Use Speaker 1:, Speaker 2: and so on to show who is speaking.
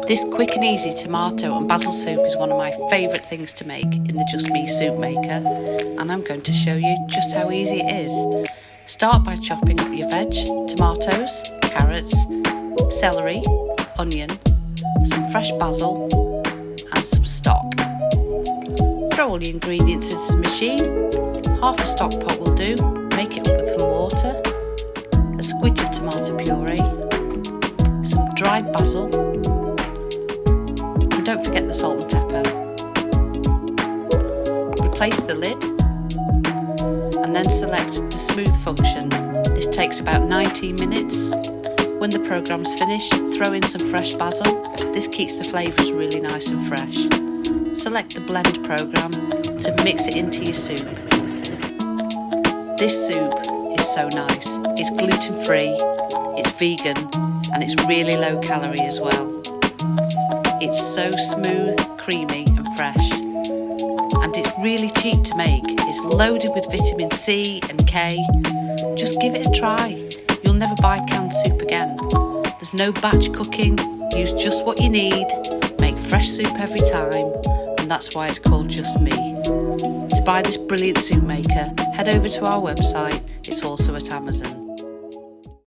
Speaker 1: This quick and easy tomato and basil soup is one of my favourite things to make in the Justme Soup maker, and I'm going to show you just how easy it is. Start by chopping up your veg, tomatoes, carrots, celery, onion, some fresh basil and some stock. Throw all your ingredients into the machine. Half a stock pot will do. Make it up with some water, a squidge of tomato puree, some dried basil, and don't forget the salt and pepper. Replace the lid and then select the smooth function. This takes about 19 minutes. When the program's finished, throw in some fresh basil. This keeps the flavours really nice and fresh. Select the blend program to mix it into your soup. This soup is so nice. It's gluten-free, it's vegan, and it's really low calorie as well. It's so smooth, creamy and fresh. And it's really cheap to make. It's loaded with vitamin C and K. Just give it a try. You'll never buy canned soup again. There's no batch cooking. Use just what you need. Make fresh soup every time. And that's why it's called Justme. To buy this brilliant soup maker, head over to our website. It's also at Amazon.